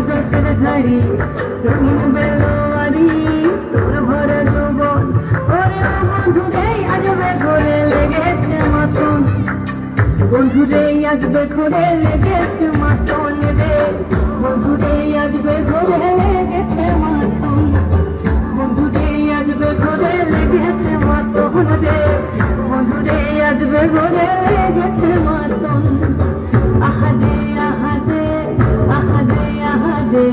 দোষের ঘাড়ি রঙিন বেলোয়ারি তোর ভরা যৌবন ওরে ও বন্ধুরে আজবে ঘরে লেগেছে মাতন বন্ধুরে আজবে ঘরে লেগেছে মাতন রে বন্ধুরে আজবে ঘরে লেগেছে মাতন বন্ধুরে আজবে ঘরে লেগেছে মাতন রে বন্ধুরে আজবে ঘরে লেগেছে মাতন আহাদে আহাদে আহাদে আহাদে